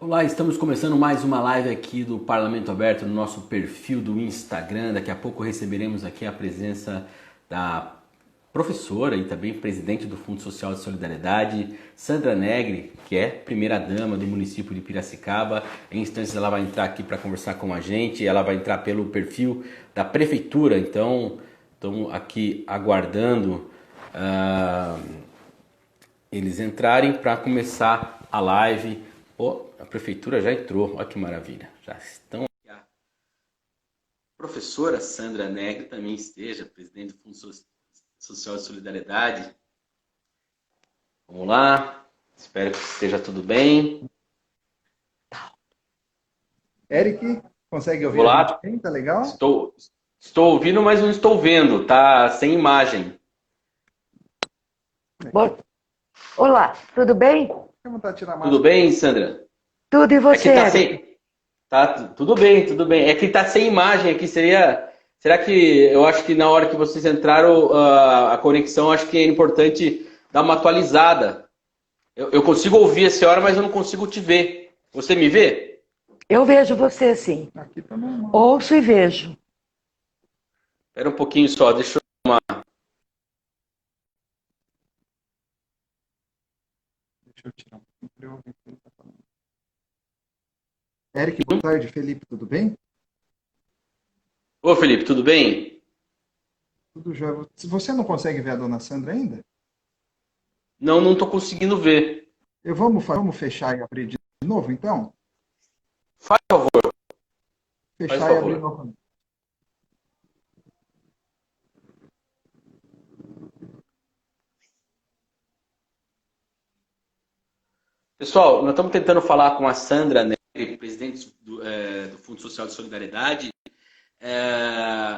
Olá, estamos começando mais uma live aqui do Parlamento Aberto no nosso perfil do Instagram. Daqui a pouco receberemos aqui a presença da professora e também presidente do Fundo Social de Solidariedade, Sandra Negri, que é primeira-dama do município de Piracicaba. Em instantes ela vai entrar aqui para conversar com a gente, ela vai entrar pelo perfil da prefeitura, então estamos aqui aguardando eles entrarem para começar a live. A prefeitura já entrou, olha que maravilha. Já estão aqui. A professora Sandra Negri também esteja, presidente do Fundo Social de Solidariedade. Vamos lá, espero que esteja tudo bem. Eric, consegue ouvir Olá. a gente bem? Tá legal? Estou ouvindo, mas não estou vendo, tá sem imagem. Bom, olá, tudo bem? Tudo bem, Sandra? Tudo e você? Tudo bem, tudo bem. É que tá sem imagem aqui, será que eu acho que na hora que vocês entraram a conexão, acho que é importante dar uma atualizada. Eu consigo ouvir a senhora, mas eu não consigo te ver. Você me vê? Eu vejo você, sim. Aqui tá normal. Ouço e vejo. Espera um pouquinho só, deixa eu... Deixa eu tirar um pouquinho para eu ouvir o que ele tá falando. Eric, boa tarde. Felipe, tudo bem? Ô, Felipe, tudo bem? Tudo já. Você não consegue ver a dona Sandra ainda? Não estou conseguindo ver. Vamos fechar e abrir de novo, então? Faz favor. Fechar e abrir novamente. Pessoal, nós estamos tentando falar com a Sandra Negri, presidente do Fundo Social de Solidariedade.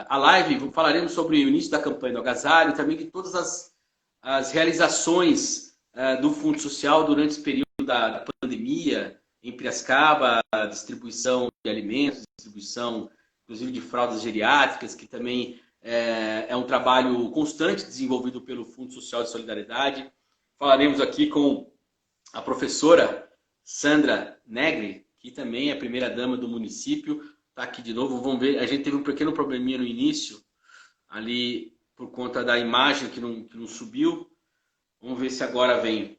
A live, falaremos sobre o início da campanha do agasalho e também de todas as realizações do Fundo Social durante esse período da pandemia em Piracicaba, a distribuição de alimentos, distribuição inclusive de fraldas geriátricas, que também é um trabalho constante desenvolvido pelo Fundo Social de Solidariedade. Falaremos aqui com a professora Sandra Negri, que também é a primeira-dama do município, está aqui de novo. Vamos ver, a gente teve um pequeno probleminha no início, ali por conta da imagem que não subiu. Vamos ver se agora vem.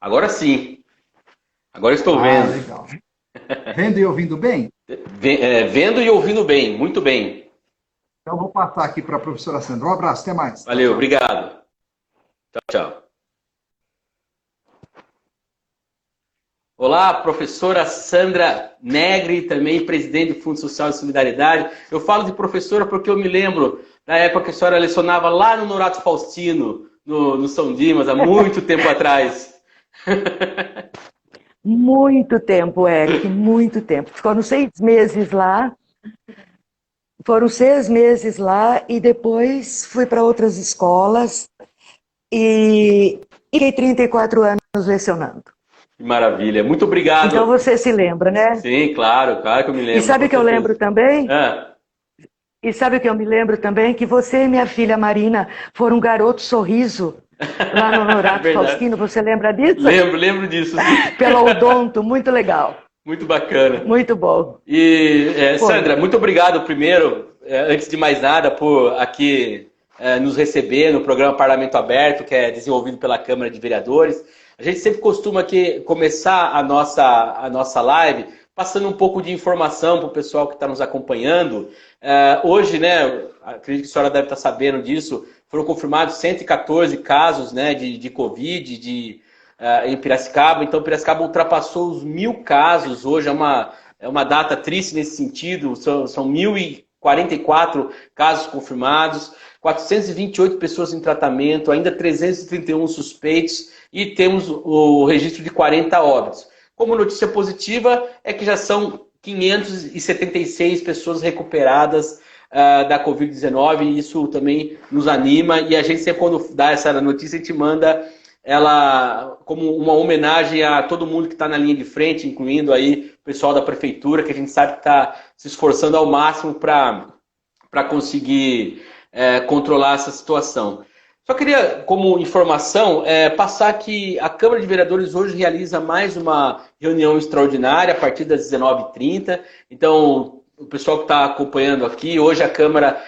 Agora sim. Agora estou vendo. Legal. Vendo e ouvindo bem? Vendo e ouvindo bem, muito bem. Então vou passar aqui para a professora Sandra. Um abraço, até mais. Valeu, obrigado. Tchau, tchau. Olá, professora Sandra Negri, também presidente do Fundo Social de Solidariedade. Eu falo de professora porque eu me lembro da época que a senhora lecionava lá no Norato Faustino, no São Dimas, há muito tempo atrás. Muito tempo, Eric, muito tempo. Foram 6 meses lá. Foram 6 meses lá e depois fui para outras escolas e fiquei 34 anos lecionando. Que maravilha, muito obrigado. Então você se lembra, né? Sim, claro que eu me lembro. E sabe o que eu lembro também? Ah. E sabe o que eu me lembro também? Que você e minha filha Marina foram um garoto sorriso lá no Norato Faustino. Você lembra disso? Lembro disso. Sim. Pela Odonto, muito legal. Muito bacana. Muito bom. E, Sandra, muito obrigado primeiro, antes de mais nada, por aqui nos receber no programa Parlamento Aberto, que é desenvolvido pela Câmara de Vereadores. A gente sempre costuma aqui começar a nossa live passando um pouco de informação para o pessoal que está nos acompanhando. Hoje, né, acredito que a senhora deve estar sabendo disso, foram confirmados 114 casos, né, de Covid em Piracicaba. Então, Piracicaba ultrapassou os 1.000 casos. Hoje é uma data triste nesse sentido. São 1.044 casos confirmados, 428 pessoas em tratamento, ainda 331 suspeitos e temos o registro de 40 óbitos. Como notícia positiva é que já são 576 pessoas recuperadas da Covid-19 e isso também nos anima. E a gente sempre, quando dá essa notícia, a gente manda ela como uma homenagem a todo mundo que está na linha de frente, incluindo aí o pessoal da prefeitura, que a gente sabe que está se esforçando ao máximo para conseguir controlar essa situação. Só queria, como informação, passar que a Câmara de Vereadores hoje realiza mais uma reunião extraordinária a partir das 19h30. Então, o pessoal que está acompanhando aqui, hoje a Câmara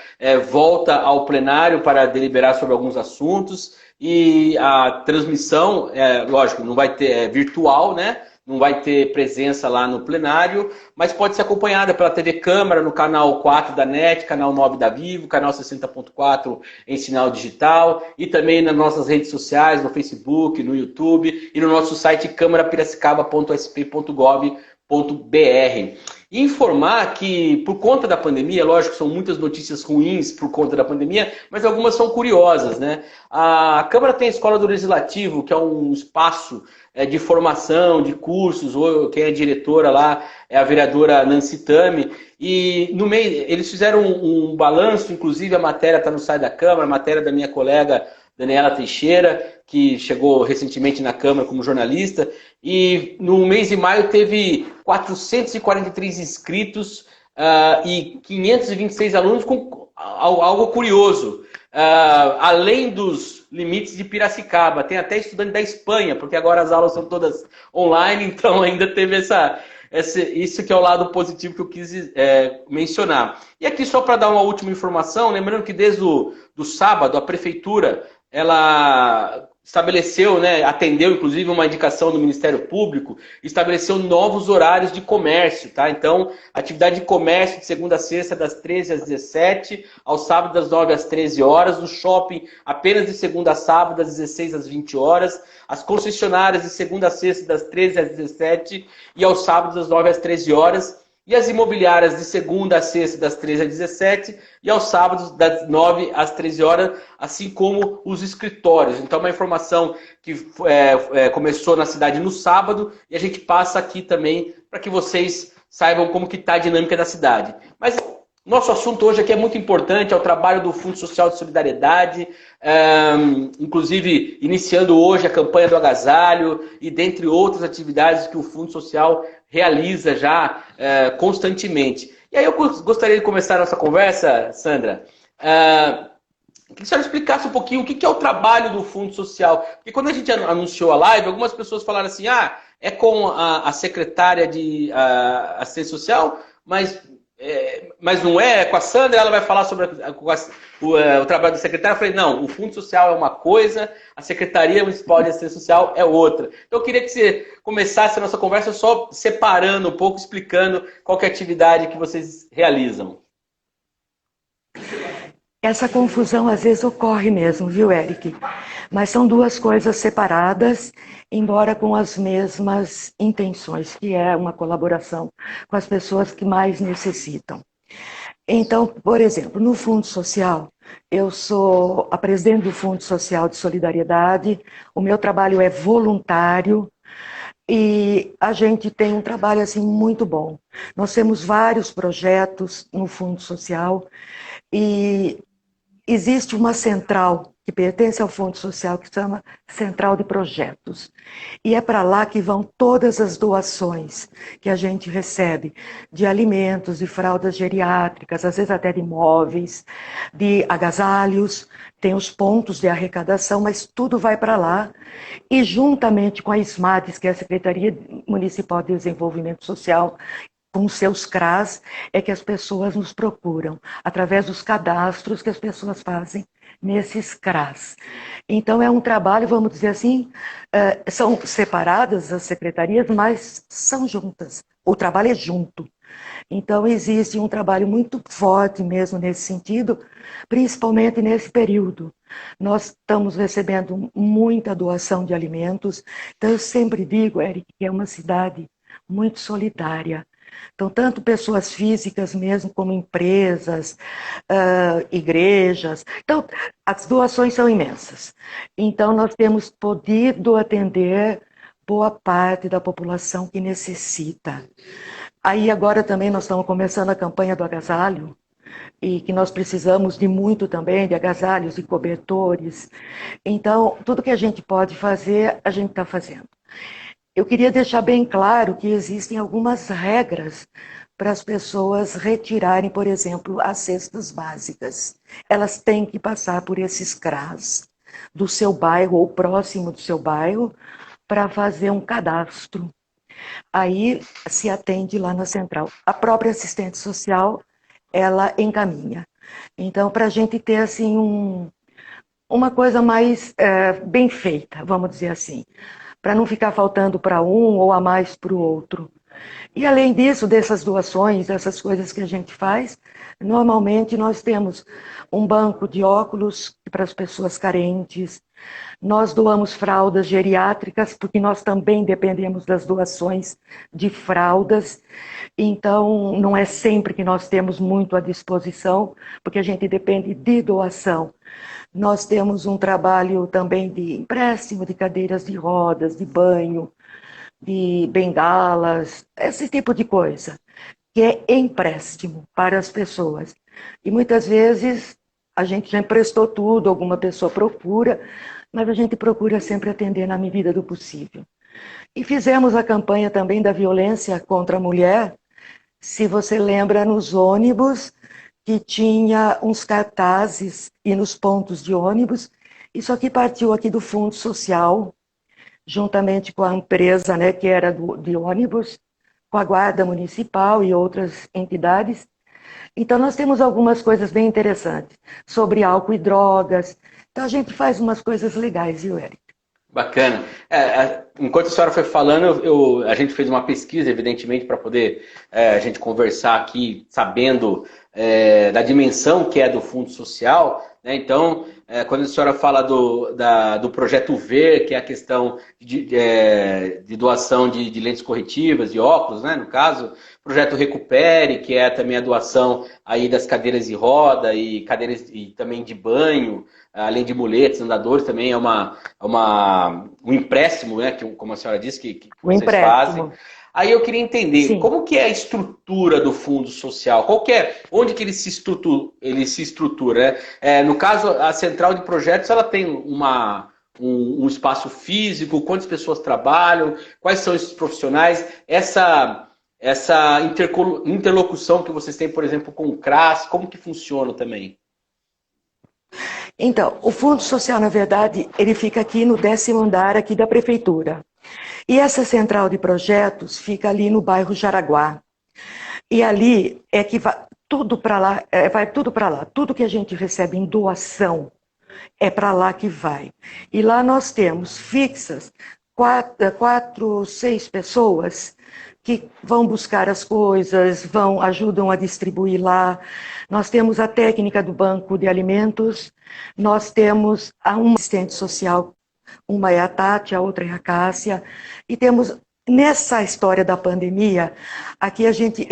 volta ao plenário para deliberar sobre alguns assuntos e a transmissão, lógico, não vai ter virtual, né? Não vai ter presença lá no plenário, mas pode ser acompanhada pela TV Câmara, no canal 4 da NET, canal 9 da Vivo, canal 60.4 em sinal digital, e também nas nossas redes sociais, no Facebook, no YouTube, e no nosso site câmarapiracicaba.sp.gov.br. E informar que, por conta da pandemia, lógico, são muitas notícias ruins por conta da pandemia, mas algumas são curiosas, né? A Câmara tem a Escola do Legislativo, que é um espaço de formação, de cursos, ou quem é diretora lá é a vereadora Nancy Tami, e no meio eles fizeram um balanço, inclusive a matéria está no site da Câmara, a matéria da minha colega Daniela Teixeira, que chegou recentemente na Câmara como jornalista, e no mês de maio teve 443 inscritos e 526 alunos, com algo curioso. Além dos limites de Piracicaba, tem até estudante da Espanha, porque agora as aulas são todas online, então ainda teve isso que é o lado positivo que eu quis mencionar. E aqui só para dar uma última informação, lembrando que desde do sábado a Prefeitura ela estabeleceu, né, atendeu inclusive uma indicação do Ministério Público, estabeleceu novos horários de comércio, tá? Então, atividade de comércio de segunda a sexta das 13 às 17, aos sábados das 9 às 13 horas, no shopping apenas de segunda a sábado das 16 às 20 horas, as concessionárias de segunda a sexta das 13 às 17 e aos sábados das 9 às 13 horas, e as imobiliárias de segunda a sexta das 13 às 17 e aos sábados das 9 às 13 horas, assim como os escritórios. Então, uma informação que começou na cidade no sábado e a gente passa aqui também para que vocês saibam como que está a dinâmica da cidade. Mas nosso assunto hoje aqui é muito importante, é o trabalho do Fundo Social de Solidariedade, inclusive iniciando hoje a campanha do agasalho e dentre outras atividades que o Fundo Social realiza já constantemente. E aí eu gostaria de começar a nossa conversa, Sandra, que a senhora explicasse um pouquinho o que é o trabalho do Fundo Social. Porque quando a gente anunciou a live, algumas pessoas falaram assim, é com a secretária de assistência social, mas não é com a Sandra, ela vai falar sobre o trabalho da secretária. Eu falei, não, o Fundo Social é uma coisa, a Secretaria Municipal de Assistência Social é outra. Então eu queria que você começasse a nossa conversa só separando um pouco, explicando qual que é a atividade que vocês realizam. Essa confusão às vezes ocorre mesmo, viu, Eric? Mas são duas coisas separadas, embora com as mesmas intenções, que é uma colaboração com as pessoas que mais necessitam. Então, por exemplo, no Fundo Social, eu sou a presidente do Fundo Social de Solidariedade, o meu trabalho é voluntário, e a gente tem um trabalho assim muito bom. Nós temos vários projetos no Fundo Social, e existe uma central que pertence ao Fundo Social que se chama Central de Projetos. E é para lá que vão todas as doações que a gente recebe de alimentos, de fraldas geriátricas, às vezes até de móveis, de agasalhos, tem os pontos de arrecadação, mas tudo vai para lá. E juntamente com a SMADES, que é a Secretaria Municipal de Desenvolvimento Social, com os seus CRAS, é que as pessoas nos procuram, através dos cadastros que as pessoas fazem nesses CRAS. Então é um trabalho, vamos dizer assim, são separadas as secretarias, mas são juntas. O trabalho é junto. Então existe um trabalho muito forte mesmo nesse sentido, principalmente nesse período. Nós estamos recebendo muita doação de alimentos, então eu sempre digo, Eric, que é uma cidade muito solidária. Então, tanto pessoas físicas mesmo, como empresas, igrejas. Então, as doações são imensas. Então, nós temos podido atender boa parte da população que necessita. Aí, agora também, nós estamos começando a campanha do agasalho. e que nós precisamos de muito também, de agasalhos e cobertores. Então, tudo que a gente pode fazer, a gente está fazendo. Eu queria deixar bem claro que existem algumas regras para as pessoas retirarem, por exemplo, as cestas básicas. Elas têm que passar por esses CRAs do seu bairro ou próximo do seu bairro para fazer um cadastro. Aí se atende lá na central. A própria assistente social, ela encaminha. Então, para a gente ter assim uma coisa mais bem feita, vamos dizer assim, para não ficar faltando para um ou a mais para o outro. E além disso, dessas doações, dessas coisas que a gente faz, normalmente nós temos um banco de óculos para as pessoas carentes, nós doamos fraldas geriátricas, porque nós também dependemos das doações de fraldas, então não é sempre que nós temos muito à disposição, porque a gente depende de doação. Nós temos um trabalho também de empréstimo de cadeiras de rodas, de banho, de bengalas, esse tipo de coisa, que é empréstimo para as pessoas. E muitas vezes a gente já emprestou tudo, alguma pessoa procura, mas a gente procura sempre atender na medida do possível. E fizemos a campanha também da violência contra a mulher, se você lembra, nos ônibus, que tinha uns cartazes e nos pontos de ônibus, isso aqui partiu aqui do Fundo Social, juntamente com a empresa, né, que era de ônibus, com a Guarda Municipal e outras entidades. Então, nós temos algumas coisas bem interessantes sobre álcool e drogas. Então, a gente faz umas coisas legais, viu, Eric? Bacana. Enquanto a senhora foi falando, a gente fez uma pesquisa, evidentemente, para poder a gente conversar aqui, sabendo da dimensão que é do Fundo Social, né? Então, quando a senhora fala do projeto Ver, que é a questão de doação de lentes corretivas, de óculos, né? No caso, projeto Recupere, que é também a doação aí das cadeiras de roda e cadeiras também de banho, além de muletas, andadores, também é um empréstimo, né? Como a senhora disse, que vocês fazem. Aí eu queria entender, sim, como que é a estrutura do Fundo Social? Onde que ele se estrutura? Né? No caso, a Central de Projetos, ela tem um espaço físico, quantas pessoas trabalham, quais são esses profissionais, essa interlocução que vocês têm, por exemplo, com o CRAS, como que funciona também? Então, o Fundo Social, na verdade, ele fica aqui no 10º andar aqui da Prefeitura. E essa central de projetos fica ali no bairro Jaraguá. E ali é que vai tudo para lá, vai tudo para lá. Tudo que a gente recebe em doação é para lá que vai. E lá nós temos fixas 4, 6 pessoas que vão buscar as coisas, ajudam a distribuir lá. Nós temos a técnica do banco de alimentos, nós temos uma assistente social, uma é a Tati, a outra é a Cássia, e temos, nessa história da pandemia, aqui a gente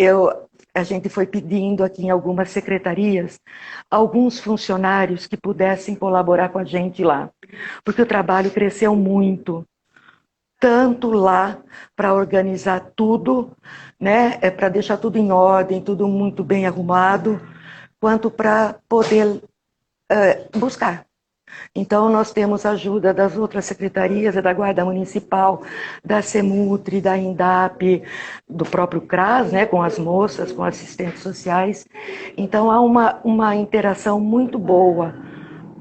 foi pedindo aqui em algumas secretarias, alguns funcionários que pudessem colaborar com a gente lá, porque o trabalho cresceu muito, tanto lá para organizar tudo, né, para deixar tudo em ordem, tudo muito bem arrumado, quanto para poder buscar. Então, nós temos a ajuda das outras secretarias, da Guarda Municipal, da CEMUTRI, da INDAP, do próprio CRAS, né, com as moças, com assistentes sociais. Então, há uma interação muito boa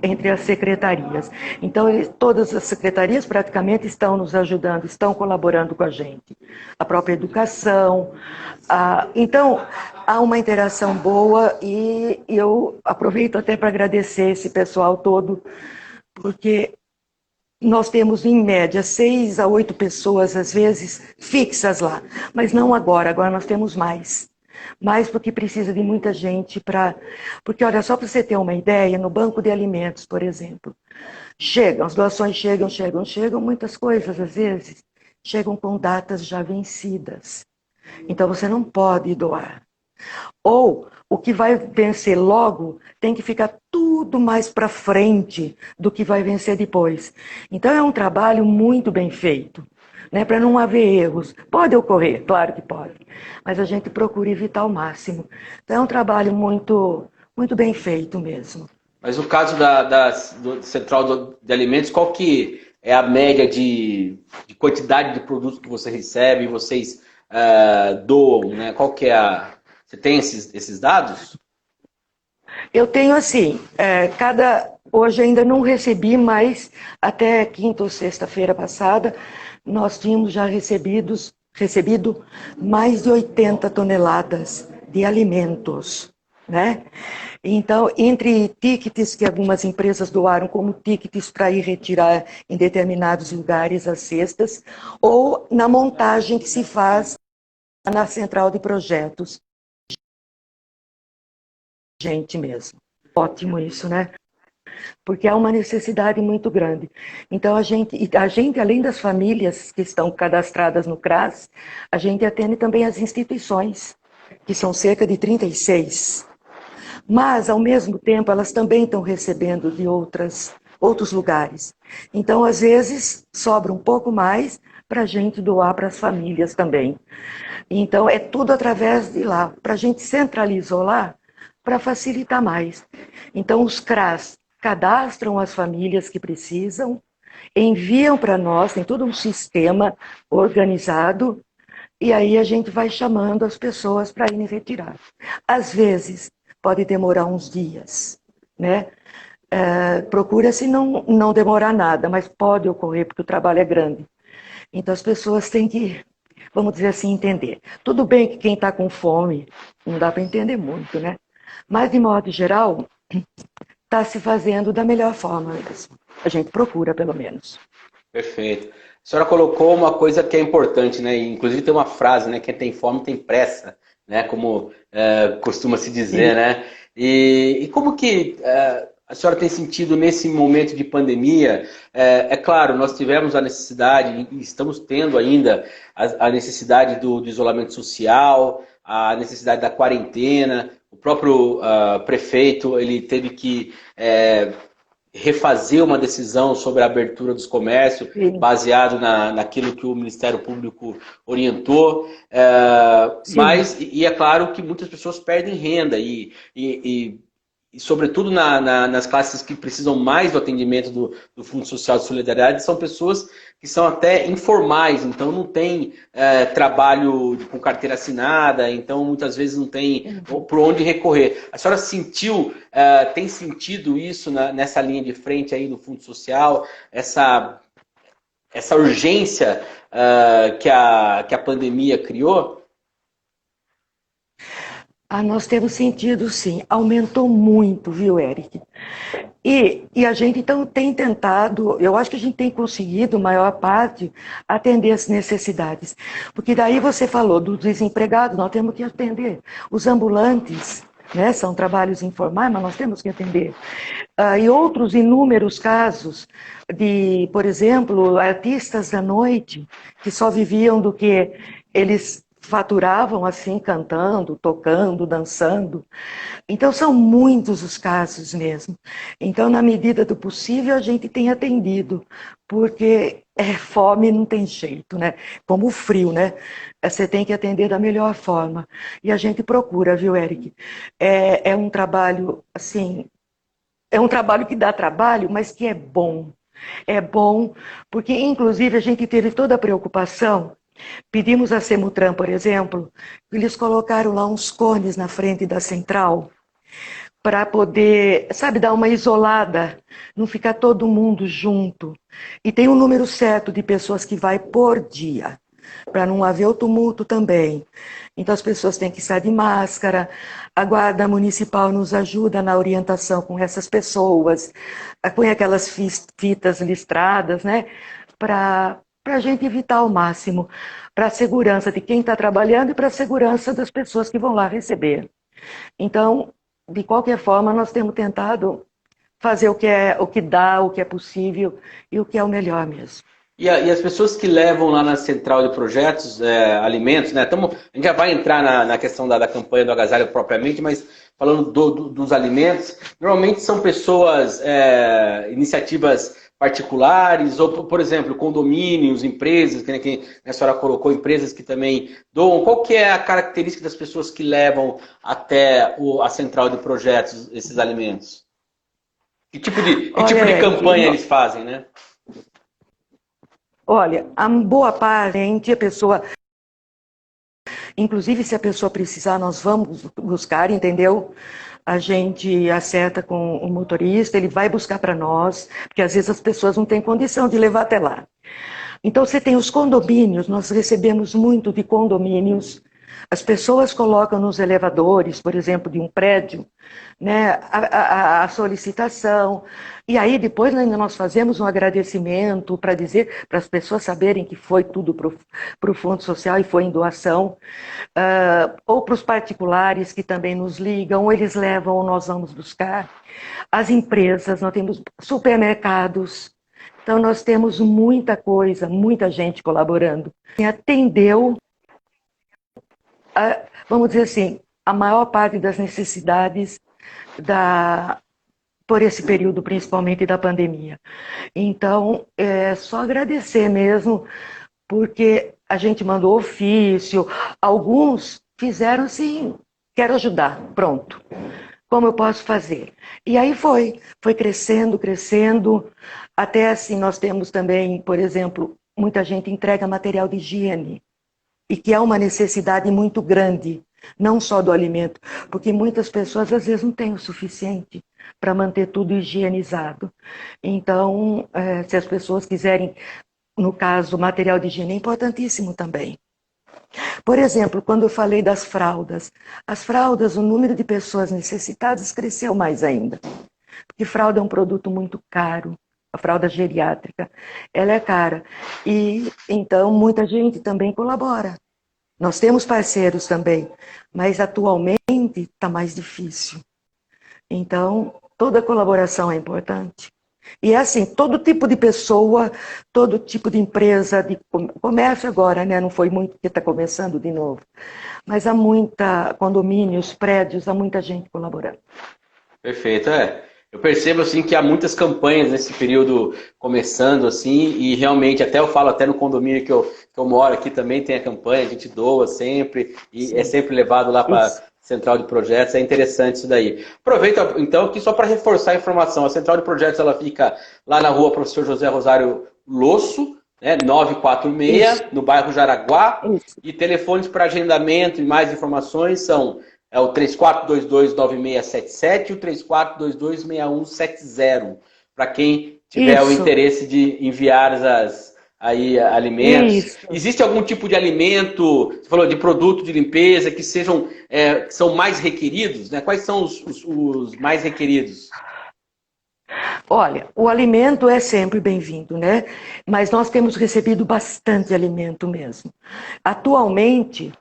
entre as secretarias. Então, todas as secretarias praticamente estão nos ajudando, estão colaborando com a gente. A própria educação. Então, há uma interação boa e eu aproveito até para agradecer esse pessoal todo, porque nós temos, em média, 6 a 8 pessoas, às vezes, fixas lá. Mas não agora nós temos mais. Mas porque precisa de muita gente para... Porque, olha, só para você ter uma ideia, no banco de alimentos, por exemplo, as doações chegam, muitas coisas, às vezes, chegam com datas já vencidas. Então, você não pode doar. Ou, o que vai vencer logo tem que ficar tudo mais para frente do que vai vencer depois. Então, é um trabalho muito bem feito. né, para não haver erros. Pode ocorrer, claro que pode, mas a gente procura evitar ao máximo. Então é um trabalho muito, muito bem feito mesmo. Mas no caso do Central de Alimentos, qual que é a média de quantidade de produtos que você recebe e vocês doam, né? Qual que é a... Você tem esses dados? Eu tenho assim, hoje ainda não recebi, mas até quinta ou sexta-feira passada, nós tínhamos já recebido mais de 80 toneladas de alimentos, né? Então, entre tickets que algumas empresas doaram como tickets para ir retirar em determinados lugares as cestas, ou na montagem que se faz na central de projetos. Gente mesmo. Ótimo isso, né? Porque há uma necessidade muito grande. Então, a gente, além das famílias que estão cadastradas no CRAS, a gente atende também as instituições, que são cerca de 36. Mas, ao mesmo tempo, elas também estão recebendo de outros lugares. Então, às vezes, sobra um pouco mais para a gente doar para as famílias também. Então, é tudo através de lá. Para a gente centralizou lá, para facilitar mais. Então, os CRAS cadastram as famílias que precisam, enviam para nós, tem todo um sistema organizado, e aí a gente vai chamando as pessoas para irem retirar. Às vezes, pode demorar uns dias, né? Procura-se não demorar nada, mas pode ocorrer, porque o trabalho é grande. Então, as pessoas têm que, vamos dizer assim, entender. Tudo bem que quem está com fome, não dá para entender muito, né? Mas, de modo geral, está se fazendo da melhor forma mesmo. A gente procura, pelo menos. Perfeito. A senhora colocou uma coisa que é importante, né? Inclusive tem uma frase, né? Quem tem fome tem pressa, né? Como costuma se dizer, né? E como que a senhora tem sentido nesse momento de pandemia? É claro, nós tivemos a necessidade, e estamos tendo ainda a necessidade do isolamento social, a necessidade da quarentena. O próprio prefeito, ele teve que refazer uma decisão sobre a abertura dos comércios, baseado naquilo que o Ministério Público orientou. Mas, e é claro que muitas pessoas perdem renda e sobretudo nas classes que precisam mais do atendimento do Fundo Social de Solidariedade, são pessoas que são até informais, então não tem trabalho com carteira assinada, então muitas vezes não tem por onde recorrer. A senhora tem sentido isso nessa linha de frente aí do Fundo Social, essa urgência que a pandemia criou? Nós temos sentido, sim. Aumentou muito, viu, Eric? E a gente, então, tem tentado, eu acho que a gente tem conseguido, maior parte, atender as necessidades. Porque daí você falou dos desempregados, nós temos que atender. Os ambulantes, né, são trabalhos informais, mas nós temos que atender. E outros inúmeros casos de, por exemplo, artistas da noite, que só viviam do que eles faturavam assim, cantando, tocando, dançando. Então, são muitos os casos mesmo. Então, na medida do possível, a gente tem atendido, porque fome não tem jeito, né? Como o frio, né? Você tem que atender da melhor forma. E a gente procura, viu, Eric? É um trabalho, assim, é um trabalho que dá trabalho, mas que é bom. É bom, porque, inclusive, a gente teve toda a preocupação. Pedimos a Semutran, por exemplo, eles colocaram lá uns cones na frente da central para poder, sabe, dar uma isolada, não ficar todo mundo junto. E tem um número certo de pessoas que vai por dia, para não haver o tumulto também. Então as pessoas têm que estar de máscara, a Guarda Municipal nos ajuda na orientação com essas pessoas, põe aquelas fitas listradas, né, para a gente evitar ao máximo, para a segurança de quem está trabalhando e para a segurança das pessoas que vão lá receber. Então, de qualquer forma, nós temos tentado fazer o que dá, o que é possível e o que é o melhor mesmo. E as pessoas que levam lá na central de projetos alimentos, né? A gente já vai entrar na questão da campanha do agasalho propriamente, mas falando dos alimentos, normalmente são pessoas, iniciativas particulares, ou, por exemplo, condomínios, empresas, que a senhora colocou, empresas que também doam? Qual que é a característica das pessoas que levam até a central de projetos esses alimentos? Que tipo de campanha eles fazem, né? Olha, a boa parte, a pessoa... Inclusive, se a pessoa precisar, nós vamos buscar, entendeu? A gente acerta com o motorista, ele vai buscar para nós, porque às vezes as pessoas não têm condição de levar até lá. Então, você tem os condomínios, nós recebemos muito de condomínios. As pessoas colocam nos elevadores, por exemplo, de um prédio, né, a solicitação. E aí, depois, ainda nós fazemos um agradecimento para dizer, para as pessoas saberem que foi tudo para o Fundo Social e foi em doação. Ou para os particulares que também nos ligam, ou eles levam ou nós vamos buscar. As empresas, nós temos supermercados. Então, nós temos muita coisa, muita gente colaborando. Atendeu, vamos dizer assim, a maior parte das necessidades por esse período, principalmente da pandemia. Então, é só agradecer mesmo, porque a gente mandou ofício, alguns fizeram assim, quero ajudar, pronto. Como eu posso fazer? E aí foi crescendo, crescendo, até assim nós temos também, por exemplo, muita gente entrega material de higiene, e que é uma necessidade muito grande, não só do alimento, porque muitas pessoas às vezes não têm o suficiente para manter tudo higienizado. Então, se as pessoas quiserem, no caso, material de higiene é importantíssimo também. Por exemplo, quando eu falei das fraldas, as fraldas, o número de pessoas necessitadas cresceu mais ainda, porque fralda é um produto muito caro. A fralda geriátrica, ela é cara. E, então, muita gente também colabora. Nós temos parceiros também, mas atualmente está mais difícil. Então, toda colaboração é importante. E é assim, todo tipo de pessoa, todo tipo de empresa, de comércio agora, né? Não foi muito, porque está começando de novo. Mas há muita condomínios, prédios, há muita gente colaborando. Perfeito, Eu percebo assim que há muitas campanhas nesse período começando assim, e realmente até eu falo até no condomínio que eu moro aqui também tem a campanha, a gente doa sempre e Sim. É sempre levado lá para Central de Projetos, é interessante isso daí. Aproveita então aqui só para reforçar a informação, a Central de Projetos ela fica lá na rua Professor José Rosário Losso, né, 946, isso. No bairro Jaraguá, isso. E telefones para agendamento e mais informações são o 3422-9677 e o 3422-6170. Para quem tiver o interesse de enviar alimentos. Isso. Existe algum tipo de alimento, você falou de produto de limpeza, que são mais requeridos? Né? Quais são os mais requeridos? Olha, o alimento é sempre bem-vindo, né? Mas nós temos recebido bastante alimento mesmo. Atualmente,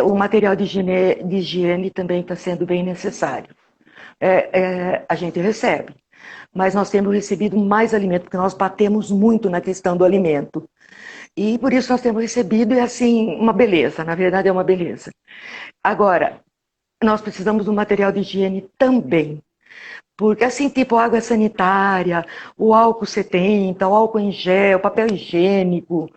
o material de higiene também está sendo bem necessário. A gente recebe, mas nós temos recebido mais alimento, porque nós batemos muito na questão do alimento. E por isso nós temos recebido, e assim, uma beleza, na verdade é uma beleza. Agora, nós precisamos do material de higiene também. Porque assim, tipo água sanitária, o álcool 70, o álcool em gel, papel higiênico,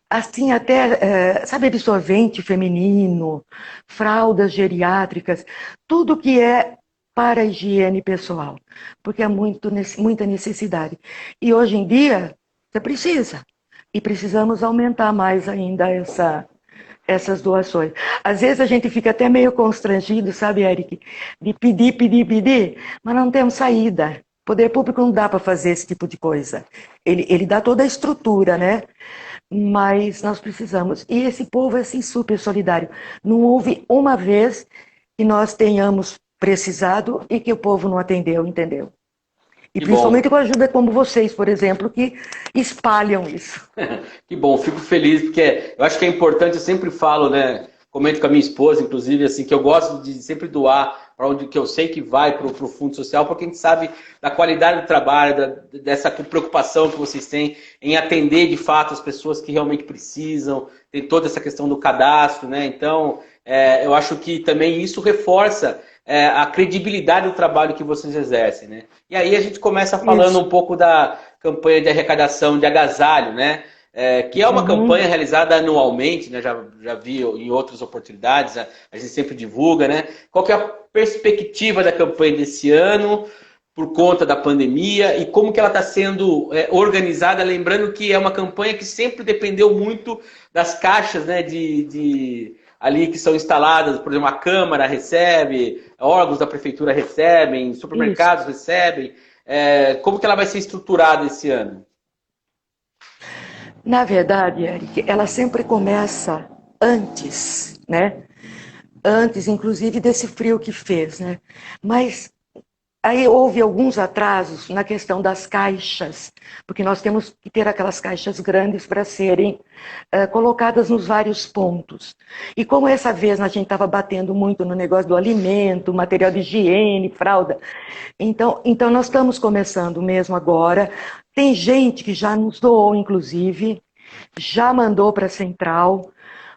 assim até, sabe, absorvente feminino, fraldas geriátricas, tudo que é para a higiene pessoal, porque há muita necessidade. E hoje em dia, você precisa, e precisamos aumentar mais ainda essas doações. Às vezes a gente fica até meio constrangido, sabe, Eric, de pedir, mas não temos saída. O poder público não dá para fazer esse tipo de coisa. Ele dá toda a estrutura, né? Mas nós precisamos. E esse povo é assim, super solidário. Não houve uma vez que nós tenhamos precisado e que o povo não atendeu, entendeu? E que principalmente com ajuda como vocês, por exemplo, que espalham isso. Que bom, fico feliz, porque eu acho que é importante, eu sempre falo, né? Comento com a minha esposa, inclusive, assim, que eu gosto de sempre doar para onde que eu sei que vai para o Fundo Social, porque a gente sabe da qualidade do trabalho, dessa preocupação que vocês têm em atender de fato as pessoas que realmente precisam, tem toda essa questão do cadastro, né? Então, eu acho que também isso reforça a credibilidade do trabalho que vocês exercem, né? E aí a gente começa falando um pouco da campanha de arrecadação de agasalho, né? Que é uma campanha realizada anualmente, né? Já vi em outras oportunidades, a gente sempre divulga, né? Qual que é a perspectiva da campanha desse ano por conta da pandemia e como que ela está sendo organizada, lembrando que é uma campanha que sempre dependeu muito das caixas, né, ali que são instaladas, por exemplo, a Câmara recebe, órgãos da Prefeitura recebem, supermercados recebem. Como que ela vai ser estruturada esse ano? Na verdade, Eric, ela sempre começa antes, né? Antes, inclusive, desse frio que fez, né? Mas aí houve alguns atrasos na questão das caixas, porque nós temos que ter aquelas caixas grandes para serem colocadas nos vários pontos. E como essa vez a gente estava batendo muito no negócio do alimento, material de higiene, fralda, então nós estamos começando mesmo agora. Tem gente que já nos doou, inclusive, já mandou para a central,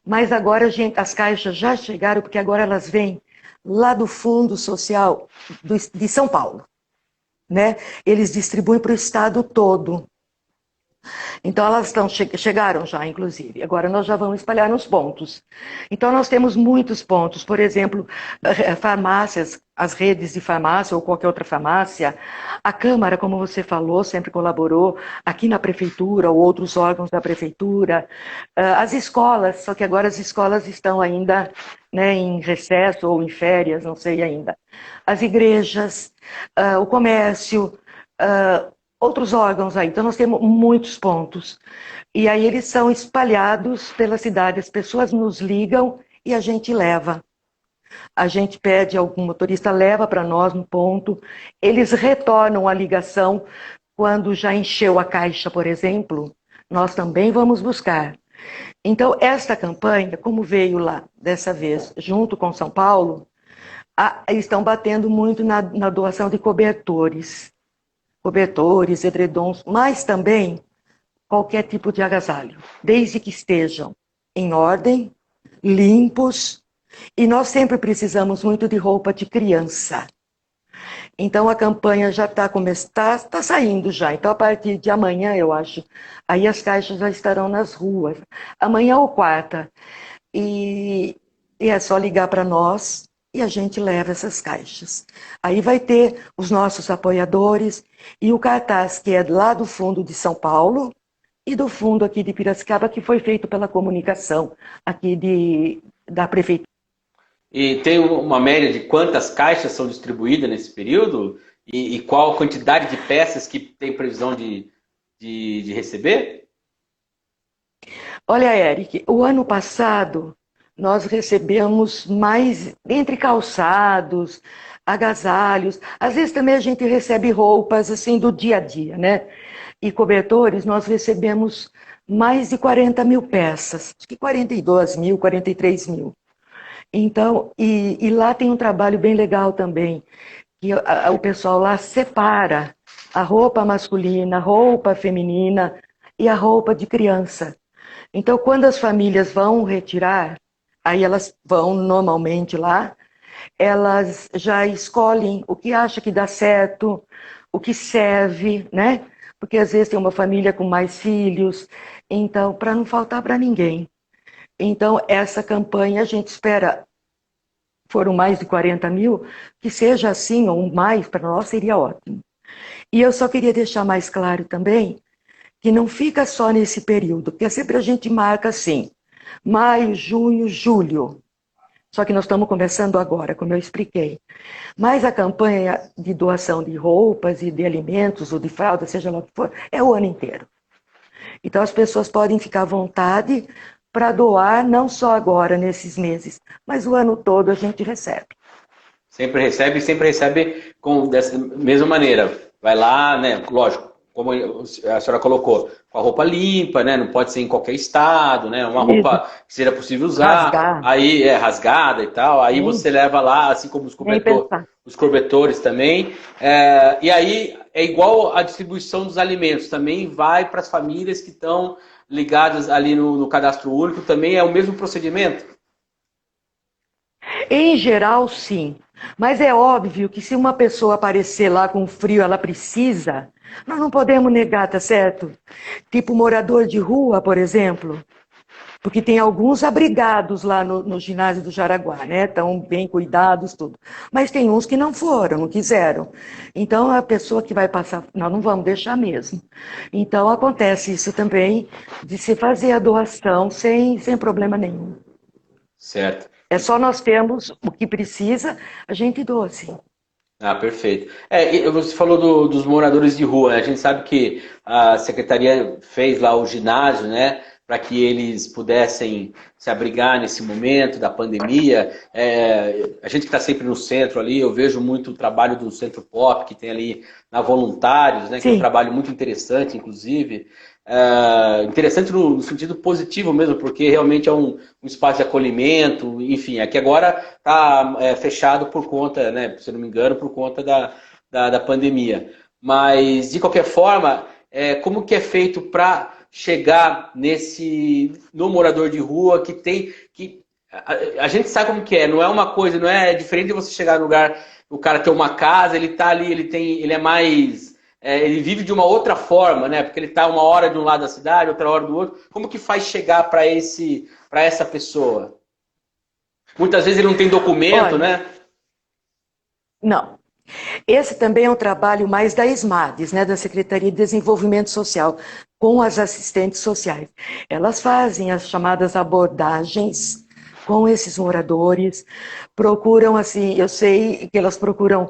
mas agora as caixas já chegaram, porque agora elas vêm lá do Fundo Social de São Paulo, né? Eles distribuem para o estado todo. Então elas chegaram já, inclusive. Agora nós já vamos espalhar nos pontos. Então nós temos muitos pontos. Por exemplo, farmácias, as redes de farmácia ou qualquer outra farmácia. A Câmara, como você falou, sempre colaborou. Aqui na Prefeitura ou outros órgãos da Prefeitura. As escolas, só que agora as escolas estão ainda, né, em recesso ou em férias, não sei ainda. As igrejas, o comércio, outros órgãos aí. Então nós temos muitos pontos. E aí eles são espalhados pela cidade. As pessoas nos ligam e a gente leva. A gente pede, algum motorista leva para nós no ponto. Eles retornam a ligação quando já encheu a caixa, por exemplo. Nós também vamos buscar. Então, esta campanha, como veio lá dessa vez, junto com São Paulo, estão batendo muito na doação de cobertores. Cobertores, edredons, mas também qualquer tipo de agasalho, desde que estejam em ordem, limpos, e nós sempre precisamos muito de roupa de criança. Então a campanha já está saindo já. Então a partir de amanhã, eu acho, aí as caixas já estarão nas ruas. Amanhã ou quarta. E é só ligar para nós e a gente leva essas caixas. Aí vai ter os nossos apoiadores e o cartaz que é lá do Fundo de São Paulo e do Fundo aqui de Piracicaba, que foi feito pela comunicação aqui da Prefeitura. E tem uma média de quantas caixas são distribuídas nesse período? E qual a quantidade de peças que tem previsão de receber? Olha, Eric, o ano passado nós recebemos mais, entre calçados, agasalhos, às vezes também a gente recebe roupas assim do dia a dia, né? E cobertores, nós recebemos mais de 40 mil peças, acho que 42 mil, 43 mil. Então, e lá tem um trabalho bem legal também, que o pessoal lá separa a roupa masculina, a roupa feminina e a roupa de criança. Então, quando as famílias vão retirar, aí elas vão normalmente lá, elas já escolhem o que acha que dá certo, o que serve, né? Porque às vezes tem uma família com mais filhos, então, para não faltar para ninguém. Então, essa campanha a gente espera, foram mais de 40 mil, que seja assim ou mais, para nós seria ótimo. E eu só queria deixar mais claro também, que não fica só nesse período, porque sempre a gente marca assim, maio, junho, julho. Só que nós estamos começando agora, como eu expliquei. Mas a campanha de doação de roupas e de alimentos, ou de fralda, seja lá o que for, é o ano inteiro. Então as pessoas podem ficar à vontade para doar, não só agora, nesses meses, mas o ano todo a gente recebe. Sempre recebe dessa mesma maneira. Vai lá, né? Lógico, como a senhora colocou, com a roupa limpa, né? Não pode ser em qualquer estado, né? Uma roupa que seja possível usar. Rasgada. Aí é rasgada e tal. Aí você leva lá, assim como os cobertores também. E aí é igual a distribuição dos alimentos. Também vai para as famílias que estão ligadas ali no cadastro único. Também é o mesmo procedimento? Em geral, sim. Mas é óbvio que se uma pessoa aparecer lá com frio, ela precisa, nós não podemos negar, tá certo? Tipo morador de rua, por exemplo. Porque tem alguns abrigados lá no ginásio do Jaraguá, né? Estão bem cuidados, tudo. Mas tem uns que não foram, não quiseram. Então, a pessoa que vai passar, nós não vamos deixar mesmo. Então, acontece isso também, de se fazer a doação sem problema nenhum. Certo. É só nós termos o que precisa, a gente doa, sim. Ah, perfeito. E você falou dos moradores de rua, né? A gente sabe que a secretaria fez lá o ginásio, né? Para que eles pudessem se abrigar nesse momento da pandemia. A gente que está sempre no centro ali, eu vejo muito o trabalho do Centro Pop, que tem ali na Voluntários, né? Que é um Sim. trabalho muito interessante, inclusive. Interessante no sentido positivo mesmo, porque realmente é um espaço de acolhimento, enfim, aqui agora está fechado por conta, né, se eu não me engano, por conta da pandemia. Mas, de qualquer forma, como que é feito para chegar no morador de rua que tem... A gente sabe como que é, não é uma coisa, não é diferente de você chegar no lugar, o cara tem uma casa, ele tá ali, ele é mais... ele vive de uma outra forma, né? Porque ele está uma hora de um lado da cidade, outra hora do outro. Como que faz chegar para essa pessoa? Muitas vezes ele não tem documento, Olha, né? não. Esse também é um trabalho mais da SMADES, né, da Secretaria de Desenvolvimento Social, com as assistentes sociais. Elas fazem as chamadas abordagens com esses moradores, procuram, assim, eu sei que elas procuram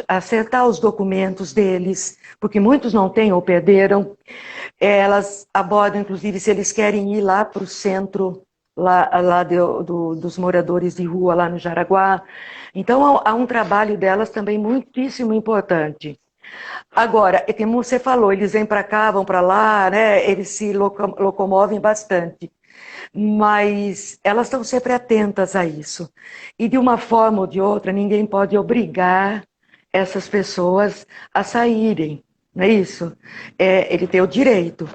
acertar os documentos deles, porque muitos não têm ou perderam. Elas abordam, inclusive, se eles querem ir lá para o centro lá dos moradores de rua, lá no Jaraguá. Então, há um trabalho delas também muitíssimo importante. Agora, como você falou, eles vêm para cá, vão para lá, né? Eles se locomovem bastante. Mas elas estão sempre atentas a isso. E de uma forma ou de outra, ninguém pode obrigar essas pessoas a saírem, não é isso? Ele tem o direito.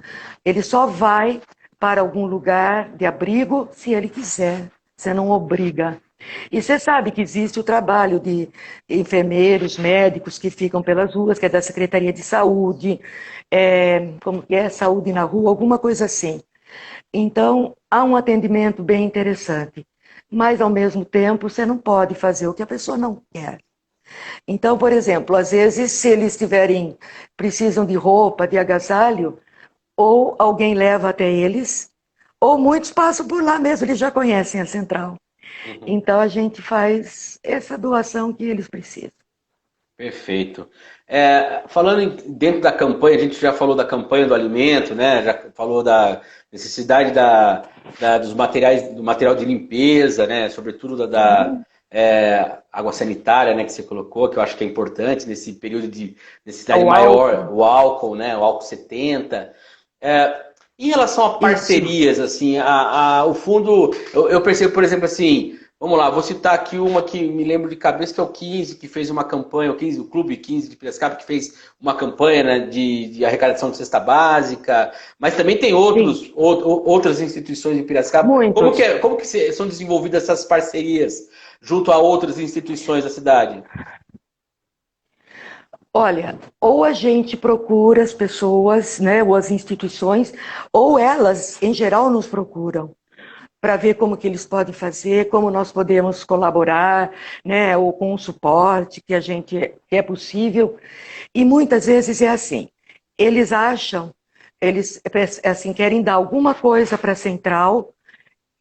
Ele só vai para algum lugar de abrigo se ele quiser. Você não obriga. E você sabe que existe o trabalho de enfermeiros, médicos que ficam pelas ruas, que é da Secretaria de Saúde, como que é? Saúde na rua, alguma coisa assim. Então, há um atendimento bem interessante. Mas, ao mesmo tempo, você não pode fazer o que a pessoa não quer. Então, por exemplo, às vezes, se eles precisam de roupa, de agasalho, ou alguém leva até eles, ou muitos passam por lá mesmo, eles já conhecem a central. Então, a gente faz essa doação que eles precisam. Perfeito. Falando dentro da campanha, a gente já falou da campanha do alimento, né? Já falou da necessidade dos materiais, do material de limpeza, né? Sobretudo da água sanitária, né? Que você colocou, que eu acho que é importante nesse período de necessidade maior, o álcool, né? O álcool 70. Em relação a parcerias, assim, o fundo, eu percebo, por exemplo, assim, vamos lá, vou citar aqui uma que me lembro de cabeça, que é o 15, que fez uma campanha, o Clube 15 de Piracicaba, que fez uma campanha, né, de arrecadação de cesta básica, mas também tem outras instituições de Piracicaba. Como que são desenvolvidas essas parcerias junto a outras instituições da cidade? Olha, ou a gente procura as pessoas, né, ou as instituições, ou elas, em geral, nos procuram para ver como que eles podem fazer, como nós podemos colaborar, né, ou com o suporte que é possível. E muitas vezes é assim, eles acham, eles assim, querem dar alguma coisa para a central,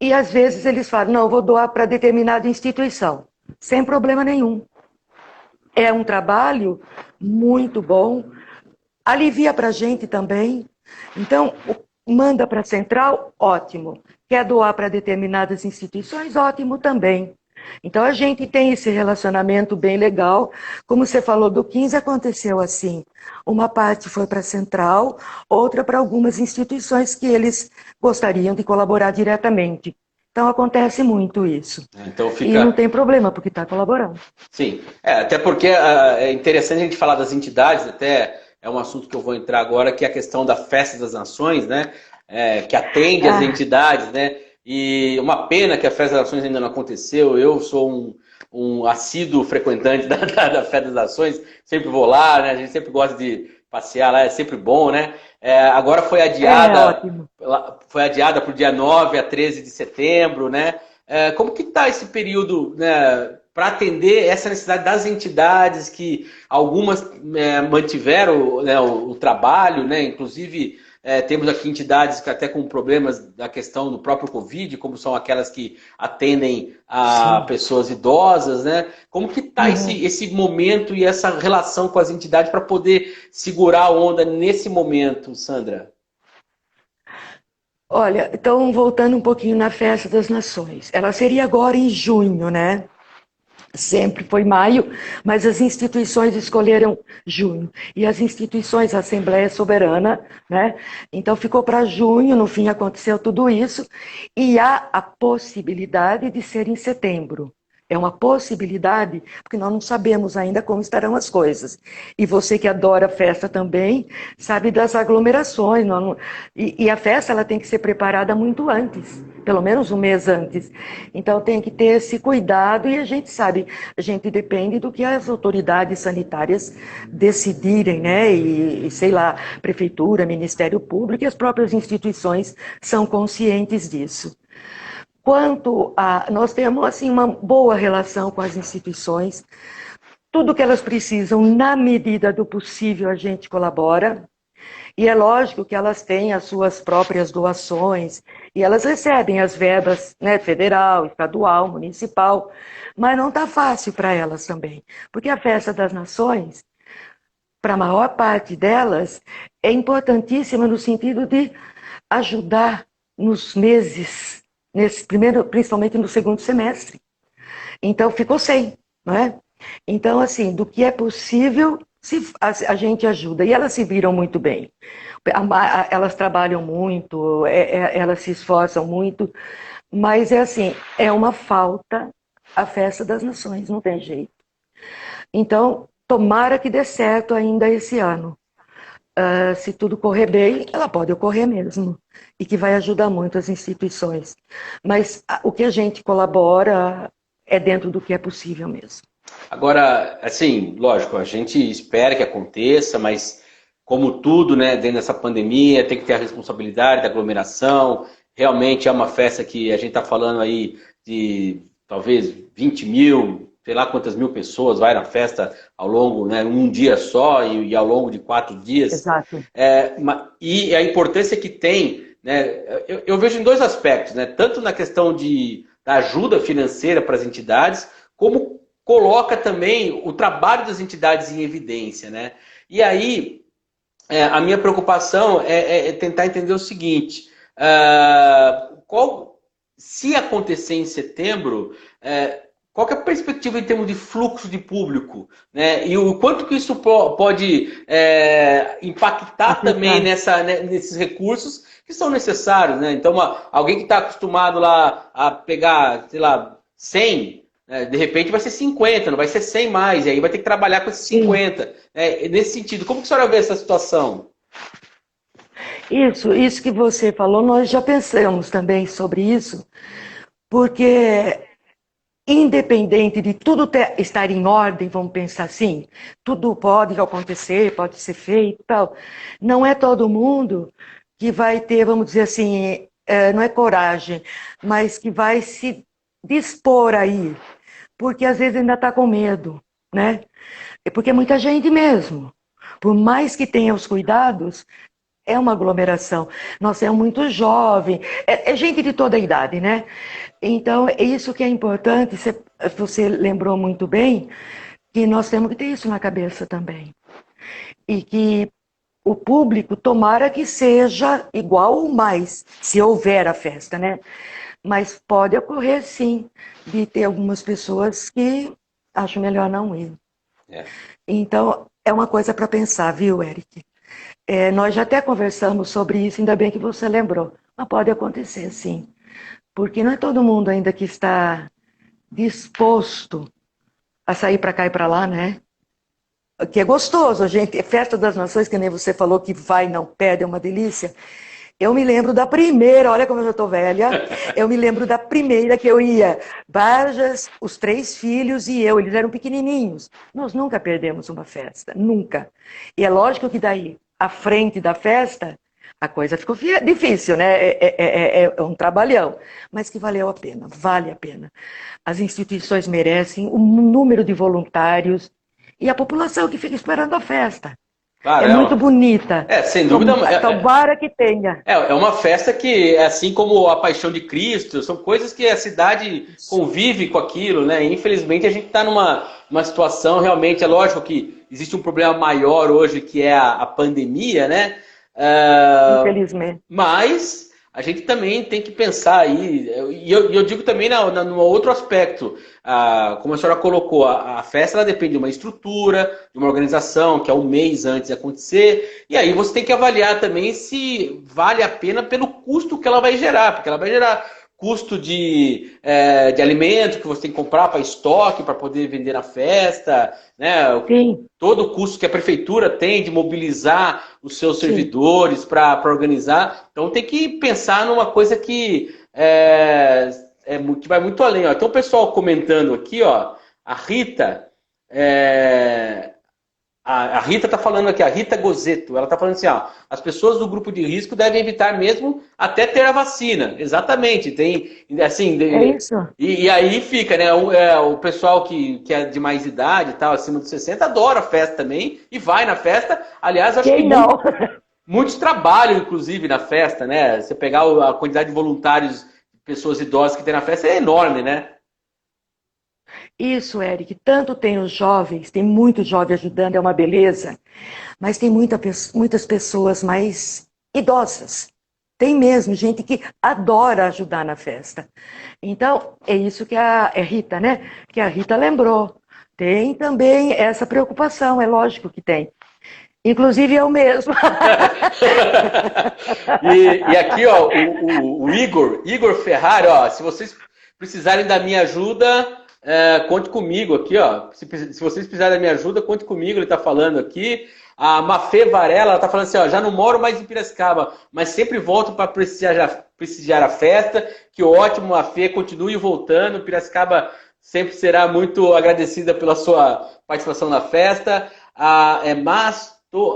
e às vezes eles falam, não, eu vou doar para determinada instituição, sem problema nenhum. É um trabalho muito bom, alivia para a gente também. Então, manda para a central, ótimo. Quer doar para determinadas instituições, ótimo também. Então, a gente tem esse relacionamento bem legal. Como você falou, do 15 aconteceu assim. Uma parte foi para a central, outra para algumas instituições que eles gostariam de colaborar diretamente. Então, acontece muito isso. Então E não tem problema, porque está colaborando. Sim, até porque é interessante a gente falar das entidades, até é um assunto que eu vou entrar agora, que é a questão da Festa das Nações, né? Que atende as entidades, né? E uma pena que a Festa das Nações ainda não aconteceu. Eu sou um assíduo frequentante da Festa das Nações, sempre vou lá, né? A gente sempre gosta de passear lá, é sempre bom, né? Agora Ótimo. foi adiada para o dia 9 a 13 de setembro, né? Como que está esse período, né, para atender essa necessidade das entidades que algumas mantiveram, né, o trabalho, né? Inclusive temos aqui entidades que até com problemas da questão do próprio Covid, como são aquelas que atendem a Sim. pessoas idosas, né? Como que está Uhum. esse momento e essa relação com as entidades para poder segurar a onda nesse momento, Sandra? Olha, então voltando um pouquinho na Festa das Nações. Ela seria agora em junho, né? Sempre foi maio, mas as instituições escolheram junho. E as instituições, a Assembleia Soberana, né? Então ficou para junho, no fim aconteceu tudo isso, e há a possibilidade de ser em setembro. É uma possibilidade, porque nós não sabemos ainda como estarão as coisas. E você que adora festa também, sabe das aglomerações. E a festa ela tem que ser preparada muito antes, pelo menos um mês antes. Então tem que ter esse cuidado e a gente sabe, a gente depende do que as autoridades sanitárias decidirem, né? E sei lá, prefeitura, Ministério Público e as próprias instituições são conscientes disso. Quanto a, nós temos assim uma boa relação com as instituições, tudo que elas precisam, na medida do possível, a gente colabora. E é lógico que elas têm as suas próprias doações, e elas recebem as verbas, né, federal, estadual, municipal, mas não está fácil para elas também. Porque a Festa das Nações, para a maior parte delas, é importantíssima no sentido de ajudar nos meses, nesse primeiro, principalmente no segundo semestre. Então ficou sem, não é? Então, assim, do que é possível, a gente ajuda. E elas se viram muito bem. Elas trabalham muito, elas se esforçam muito, mas é assim, é uma falta a Festa das Nações, não tem jeito. Então, tomara que dê certo ainda esse ano. Se tudo correr bem, ela pode ocorrer mesmo, e que vai ajudar muito as instituições. Mas o que a gente colabora é dentro do que é possível mesmo. Agora, assim, lógico, a gente espera que aconteça, mas como tudo, né, dentro dessa pandemia, tem que ter a responsabilidade da aglomeração. Realmente é uma festa que a gente está falando aí de talvez 20 mil, sei lá quantas mil pessoas vai na festa ao longo, né, um dia só e ao longo de 4 dias. Exato. E a importância que tem, né, eu vejo em dois aspectos, né, tanto na questão da ajuda financeira para as entidades, como coloca também o trabalho das entidades em evidência, né? E aí, a minha preocupação é tentar entender o seguinte, se acontecer em setembro, qual que é a perspectiva em termos de fluxo de público, né? E o quanto que isso pode impactar também nesses recursos que são necessários, né? Então, alguém que está acostumado lá a pegar, sei lá, 100, de repente vai ser 50, não vai ser 100 mais, e aí vai ter que trabalhar com esses 50. Nesse sentido, como que a senhora vê essa situação? Isso que você falou, nós já pensamos também sobre isso, porque independente de tudo estar em ordem, vamos pensar assim, tudo pode acontecer, pode ser feito e tal, não é todo mundo que vai ter, vamos dizer assim, não é coragem, mas que vai se dispor aí, porque às vezes ainda está com medo, né? Porque é muita gente mesmo. Por mais que tenha os cuidados, é uma aglomeração. Nós somos muito jovem, é gente de toda a idade, né? Então, é isso que é importante, você lembrou muito bem, que nós temos que ter isso na cabeça também. E que o público, tomara que seja igual ou mais, se houver a festa, né? Mas pode ocorrer, sim, de ter algumas pessoas que acham melhor não ir. Então, é uma coisa para pensar, viu, Eric? Nós já até conversamos sobre isso, ainda bem que você lembrou. Mas pode acontecer, sim. Porque não é todo mundo ainda que está disposto a sair para cá e para lá, né? Que é gostoso, a gente. Festa das Nações, que nem você falou, que vai, não perde, é uma delícia. Eu me lembro da primeira, olha como eu já estou velha, eu me lembro da primeira que eu ia. Barjas, os 3 filhos e eu, eles eram pequenininhos. Nós nunca perdemos uma festa, nunca. E é lógico que daí, à frente da festa, a coisa ficou difícil, né? É um trabalhão, mas que valeu a pena, vale a pena. As instituições merecem o número de voluntários e a população que fica esperando a festa. Claro, É muito bonita. sem dúvida. Tomara que tenha. É uma festa que, assim como a Paixão de Cristo, são coisas que a cidade convive com aquilo, né? E, infelizmente a gente está numa situação realmente, é lógico que existe um problema maior hoje que é a pandemia, né? Infelizmente. Mas a gente também tem que pensar aí, e eu digo também num outro aspecto, como a senhora colocou, a festa ela depende de uma estrutura, de uma organização, que é um mês antes de acontecer, e aí você tem que avaliar também se vale a pena pelo custo que ela vai gerar, porque ela vai gerar custo de alimento que você tem que comprar para estoque, para poder vender na festa, né? Sim. Todo o custo que a prefeitura tem de mobilizar os seus servidores para organizar. Então tem que pensar numa coisa que que vai muito além. Ó. Então o pessoal comentando aqui, ó, a Rita... A Rita está falando aqui, a Rita Gozeto, ela está falando assim, ó, as pessoas do grupo de risco devem evitar mesmo até ter a vacina. Exatamente, tem, assim... É isso. E aí fica, né, o pessoal que é de mais idade e tal, acima dos 60, adora festa também e vai na festa. Aliás, acho Quem que não? muitos trabalham, inclusive, na festa, né? Você pegar a quantidade de voluntários, de pessoas idosas que tem na festa é enorme, né? Isso, Eric. Tanto tem os jovens, tem muito jovem ajudando, é uma beleza, mas tem muitas pessoas mais idosas. Tem mesmo gente que adora ajudar na festa. Então, é isso que a Rita, né? Que a Rita lembrou. Tem também essa preocupação, é lógico que tem. Inclusive eu mesmo. E aqui, ó, o Igor Ferrari, ó, se vocês precisarem da minha ajuda, conte comigo aqui, ó. Se vocês precisarem da minha ajuda, conte comigo, ele tá falando aqui. A Varela, ela tá falando assim, ó, já não moro mais em Piracicaba, mas sempre volto para prestigiar a festa. Que ótimo, a Fê continue voltando. Piracicaba sempre será muito agradecida pela sua participação na festa.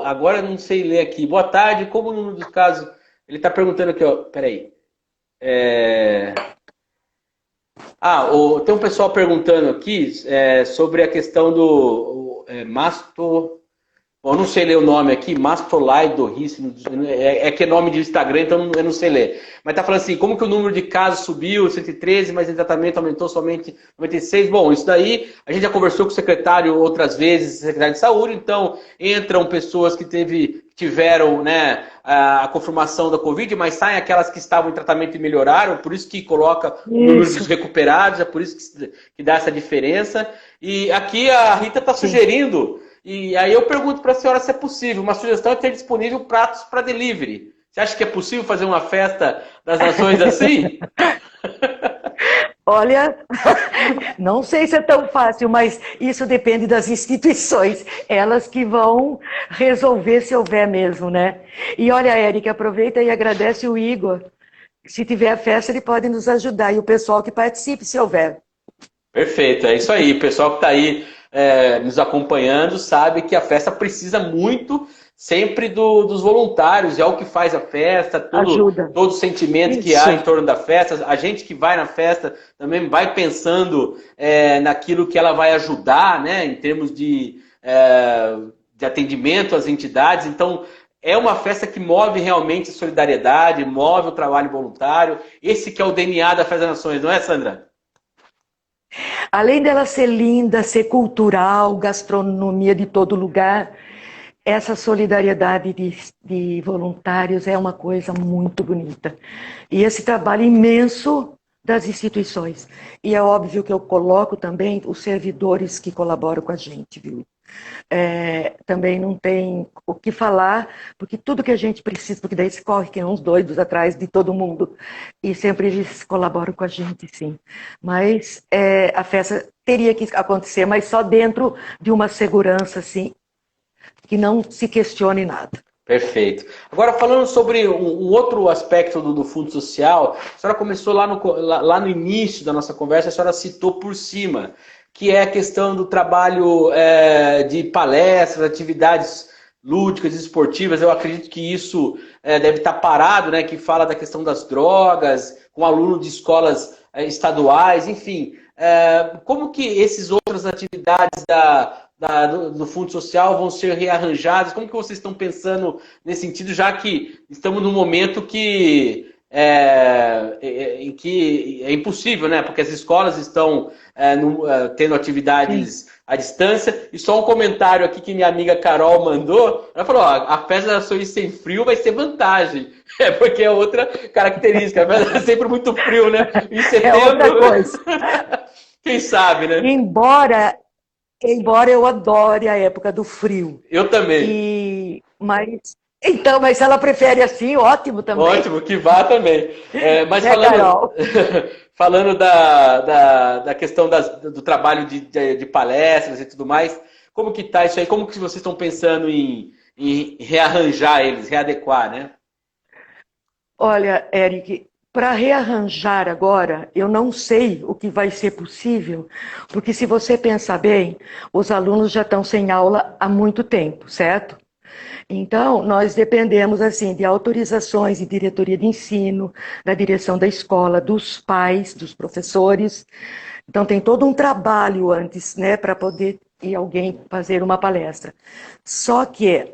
Agora não sei ler aqui. Boa tarde, como o número dos casos... Ele está perguntando aqui, ó, peraí. Tem um pessoal perguntando aqui sobre a questão do Bom, eu não sei ler o nome aqui, Mastolai do Rice, que é nome de Instagram, então eu não sei ler. Mas tá falando assim, como que o número de casos subiu, 113, mas em tratamento aumentou somente 96? Bom, isso daí, a gente já conversou com o secretário outras vezes, secretário de saúde, então entram pessoas que tiveram, né, a confirmação da Covid, mas saem aquelas que estavam em tratamento e melhoraram, por isso que coloca o número dos recuperados, é por isso que dá essa diferença. E aqui a Rita está sugerindo... E aí eu pergunto para a senhora se é possível. Uma sugestão é ter disponível pratos para delivery. Você acha que é possível fazer uma festa das nações assim? Olha, não sei se é tão fácil, mas isso depende das instituições. Elas que vão resolver se houver mesmo, né? E olha, Érica, aproveita e agradece o Igor. Se tiver festa, ele pode nos ajudar. E o pessoal que participe, se houver. Perfeito, é isso aí. O pessoal que está aí nos acompanhando sabe que a festa precisa muito sempre dos voluntários, é o que faz a festa, todo o sentimento que há em torno da festa. A gente que vai na festa também vai pensando naquilo que ela vai ajudar, né, em termos de atendimento às entidades. Então, é uma festa que move realmente a solidariedade, move o trabalho voluntário. Esse que é o DNA da Festa das Nações, não é, Sandra? Além dela ser linda, ser cultural, gastronomia de todo lugar, essa solidariedade de voluntários é uma coisa muito bonita. E esse trabalho imenso das instituições. E é óbvio que eu coloco também os servidores que colaboram com a gente, viu? Também não tem o que falar, porque tudo que a gente precisa, porque daí se corre que uns doidos atrás de todo mundo, e sempre eles colaboram com a gente, sim. Mas a festa teria que acontecer, mas só dentro de uma segurança, assim, que não se questione nada. Perfeito. Agora, falando sobre um outro aspecto do Fundo Social, a senhora começou lá no início da nossa conversa, a senhora citou por cima, que é a questão do trabalho de palestras, atividades lúdicas e esportivas. Eu acredito que isso deve estar parado, né? Que fala da questão das drogas, com alunos de escolas estaduais, enfim. Como que essas outras atividades do Fundo Social vão ser rearranjadas? Como que vocês estão pensando nesse sentido, já que estamos num momento em que é impossível, né? Porque as escolas estão tendo atividades à distância. E só um comentário aqui que minha amiga Carol mandou. Ela falou, ó, a festa da Sorriso Sem Frio vai ser vantagem. Porque é outra característica. A festa é sempre muito frio, né? Em setembro... É outra coisa. Quem sabe, né? Embora eu adore a época do frio. Eu também. Mas se ela prefere assim, ótimo também. Ótimo, que vá também. Mas Carol? falando da questão do trabalho de palestras e tudo mais, como que tá isso aí? Como que vocês estão pensando em rearranjar eles, readequar, né? Olha, Eric, para rearranjar agora, eu não sei o que vai ser possível, porque se você pensar bem, os alunos já estão sem aula há muito tempo, certo? Então, nós dependemos assim de autorizações de diretoria de ensino, da direção da escola, dos pais, dos professores. Então, tem todo um trabalho antes, né, para poder ir alguém fazer uma palestra. Só que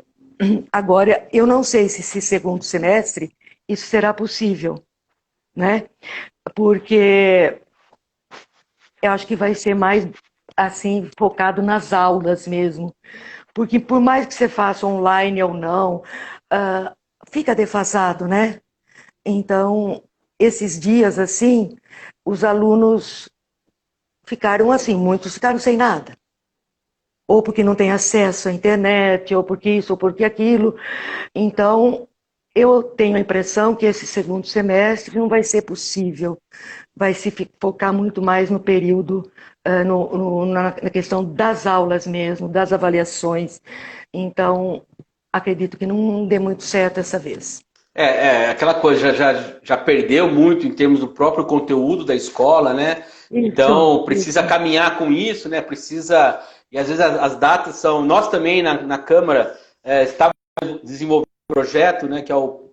agora, eu não sei se esse segundo semestre isso será possível, né? Porque eu acho que vai ser mais assim focado nas aulas mesmo. Porque por mais que você faça online ou não, fica defasado, né? Então, esses dias assim, os alunos ficaram assim, muitos ficaram sem nada. Ou porque não tem acesso à internet, ou porque isso, ou porque aquilo. Então, eu tenho a impressão que esse segundo semestre não vai ser possível. Vai se focar muito mais no período, na questão das aulas mesmo, das avaliações. Então, acredito que não dê muito certo essa vez. Aquela coisa, já perdeu muito em termos do próprio conteúdo da escola, né? Então, precisa caminhar com isso, né? Precisa... E às vezes as datas são... Nós também, na Câmara, estávamos desenvolvendo um projeto, né? Que é o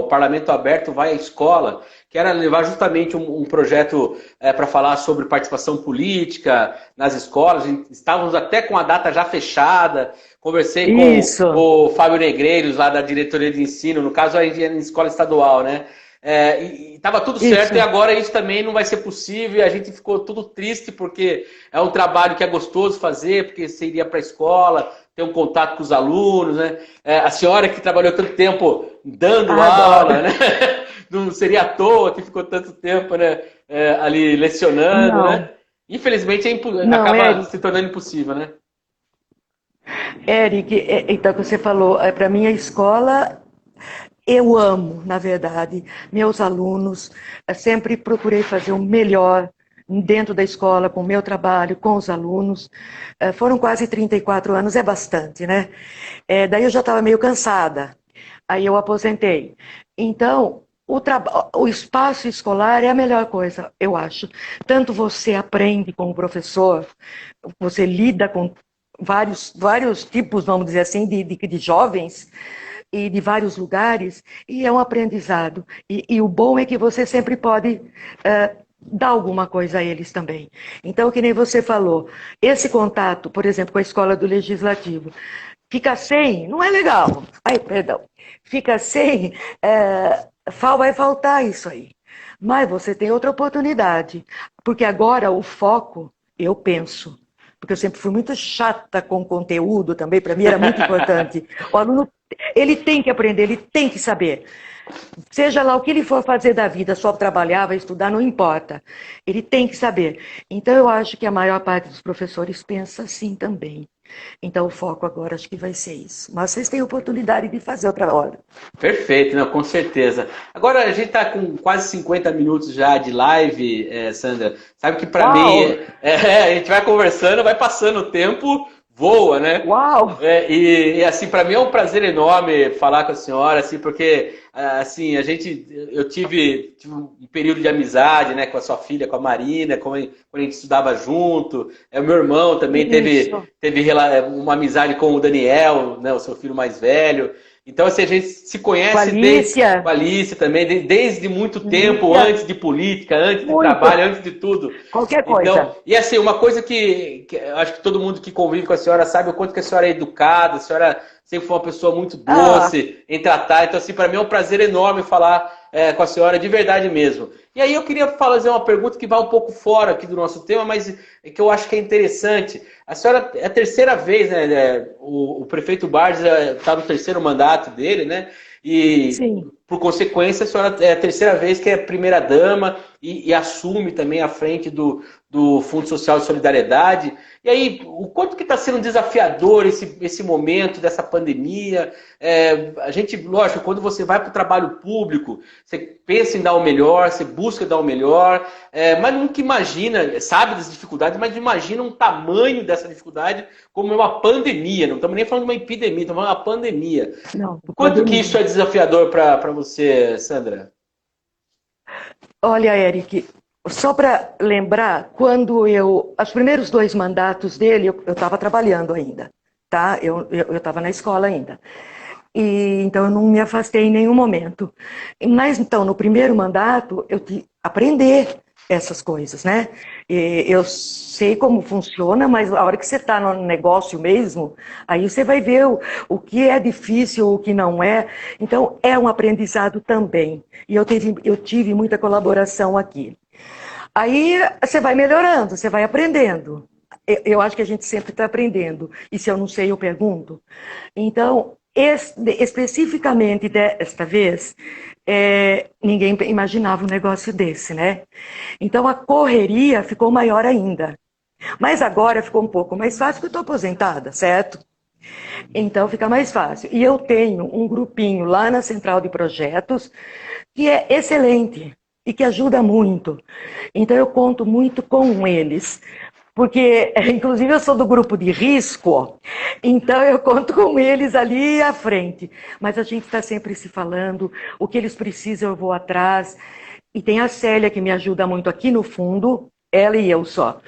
Parlamento Aberto Vai à Escola, que era levar justamente um projeto para falar sobre participação política nas escolas. Estávamos até com a data já fechada. Conversei com o Fábio Negreiros, lá da diretoria de ensino, no caso, a escola estadual, né? E estava tudo certo, e agora isso também não vai ser possível, e a gente ficou tudo triste, porque é um trabalho que é gostoso fazer, porque você iria para a escola, ter um contato com os alunos, né? A senhora que trabalhou tanto tempo dando aula, né? Não seria à toa que ficou tanto tempo, né? Ali lecionando, né? Infelizmente acaba se tornando impossível, né? Eric, então que você falou, para mim a escola... Eu amo, na verdade, meus alunos, sempre procurei fazer o melhor dentro da escola, com o meu trabalho, com os alunos. Foram quase 34 anos, é bastante, né? Daí eu já estava meio cansada, aí eu aposentei. Então, o espaço escolar é a melhor coisa, eu acho. Tanto você aprende com o professor, você lida com vários tipos, vamos dizer assim, de jovens, e de vários lugares, e é um aprendizado. E o bom é que você sempre pode dar alguma coisa a eles também. Então, que nem você falou, esse contato, por exemplo, com a escola do Legislativo, fica sem, não é legal. Fica sem, vai faltar isso aí. Mas você tem outra oportunidade, porque agora o foco, eu penso, porque eu sempre fui muito chata com conteúdo também, para mim era muito importante. O aluno, ele tem que aprender, ele tem que saber. Seja lá o que ele for fazer da vida, só trabalhar, vai estudar, não importa. Ele tem que saber. Então, eu acho que a maior parte dos professores pensa assim também. Então, o foco agora acho que vai ser isso. Mas vocês têm oportunidade de fazer outra hora. Perfeito, não, com certeza. Agora, a gente está com quase 50 minutos já de live, Sandra. Sabe que para mim, a gente vai conversando, vai passando o tempo, voa, né? Uau! E assim, para mim é um prazer enorme falar com a senhora, assim, porque assim, eu tive um período de amizade, né, com a sua filha, com a Marina, quando a gente estudava junto. O meu irmão também Isso. teve uma amizade com o Daniel, né, o seu filho mais velho. Então, assim, a gente se Com a conhece Alicia. com a Alice também, desde muito tempo, Alicia, antes de política, antes de muito. trabalho, antes de tudo. Qualquer Então, coisa. e assim, uma coisa que eu acho que todo mundo que convive com a senhora sabe o quanto que a senhora é educada, a senhora sempre foi uma pessoa muito Ah, doce em tratar. Então, assim, para mim é um prazer enorme falar com a senhora de verdade mesmo. E aí eu queria fazer uma pergunta que vai um pouco fora aqui do nosso tema, mas que eu acho que é interessante. A senhora é a terceira vez, né? O prefeito Bardes está no terceiro mandato dele, né? E, sim. por consequência, a senhora é a terceira vez que é primeira-dama e assume também a frente do Fundo Social de Solidariedade. E aí, o quanto que está sendo desafiador esse momento dessa pandemia? A gente, lógico, quando você vai para o trabalho público, você pensa em dar o melhor, você busca dar o melhor, mas nunca imagina, sabe das dificuldades, mas imagina um tamanho dessa dificuldade como uma pandemia. Não estamos nem falando de uma epidemia, estamos falando de uma pandemia. Não, O quanto que isso pandemia. é desafiador para você, Sandra? Olha, Eric, só para lembrar, os primeiros 2 mandatos dele, eu estava trabalhando ainda, tá? Eu estava na escola ainda. E, então, eu não me afastei em nenhum momento. Mas, então, no primeiro mandato, eu tive que aprender essas coisas, né? E eu sei como funciona, mas a hora que você está no negócio mesmo, aí você vai ver o que é difícil, o que não é. Então, é um aprendizado também. E eu tive muita colaboração aqui. Aí você vai melhorando, você vai aprendendo. Eu acho que a gente sempre está aprendendo. E se eu não sei, eu pergunto. Então, especificamente desta vez, ninguém imaginava um negócio desse, né? Então, a correria ficou maior ainda. Mas agora ficou um pouco mais fácil, porque eu estou aposentada, certo? Então, fica mais fácil. E eu tenho um grupinho lá na Central de Projetos que é excelente e que ajuda muito. Então, eu conto muito com eles. Porque, inclusive, eu sou do grupo de risco, então eu conto com eles ali à frente. Mas a gente está sempre se falando, o que eles precisam eu vou atrás. E tem a Célia, que me ajuda muito aqui no fundo, ela e eu só.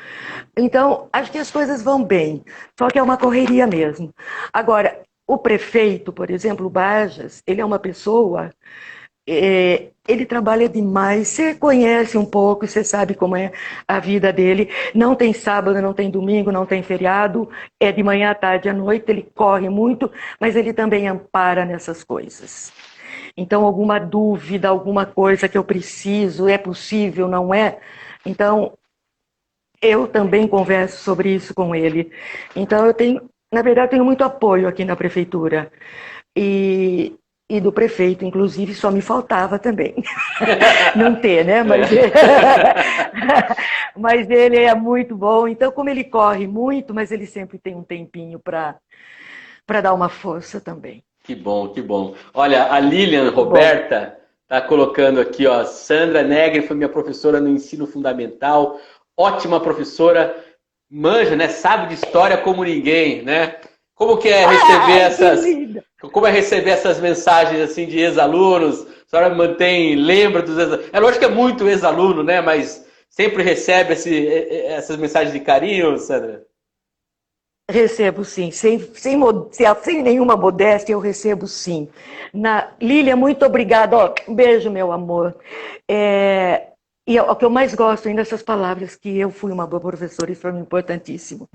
Então, acho que as coisas vão bem, só que é uma correria mesmo. Agora, o prefeito, por exemplo, o Bajas, ele é uma pessoa ele trabalha demais, você conhece um pouco, você sabe como é a vida dele, não tem sábado, não tem domingo, não tem feriado, é de manhã à tarde à noite, ele corre muito, mas ele também ampara nessas coisas. Então, alguma dúvida, alguma coisa que eu preciso, é possível, não é? Então, eu também converso sobre isso com ele. Então, na verdade, tenho muito apoio aqui na prefeitura. E do prefeito, inclusive, só me faltava também. Não ter, né? Mas ele é muito bom. Então, como ele corre muito, mas ele sempre tem um tempinho para dar uma força também. Que bom, que bom. Olha, a Lilian Roberta está colocando aqui, ó, Sandra Negri foi minha professora no ensino fundamental, ótima professora, manja, né? Sabe de história como ninguém, né? Como que é receber como é receber essas mensagens assim de ex-alunos? A senhora lembra dos ex-alunos? É lógico que é muito ex-aluno, né? Mas sempre recebe essas mensagens de carinho, Sandra? Recebo sim, sem nenhuma modéstia, eu recebo sim. Lília, muito obrigada. Ó, um beijo, meu amor. E o que eu mais gosto ainda dessas palavras, que eu fui uma boa professora, isso foi importantíssimo.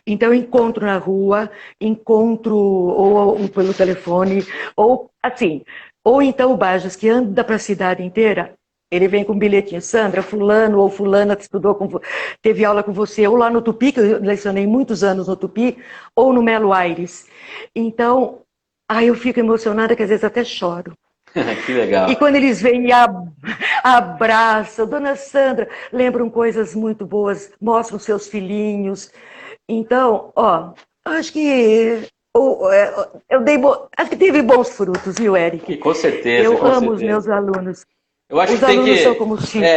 Então, eu encontro na rua, encontro ou pelo telefone, ou assim, ou então o Bajas, que anda para a cidade inteira, ele vem com um bilhetinho, Sandra, fulano ou fulana teve aula com você, ou lá no Tupi, que eu lecionei muitos anos no Tupi, ou no Melo Aires. Então, eu fico emocionada, que às vezes até choro. Que legal. E quando eles vêm e abraçam, Dona Sandra, lembram coisas muito boas, mostram seus filhinhos. Então, acho que acho que teve bons frutos, viu, Eric? Com certeza. Eu com amo certeza. Os meus alunos. Eu acho os que tem alunos que. São como filhos.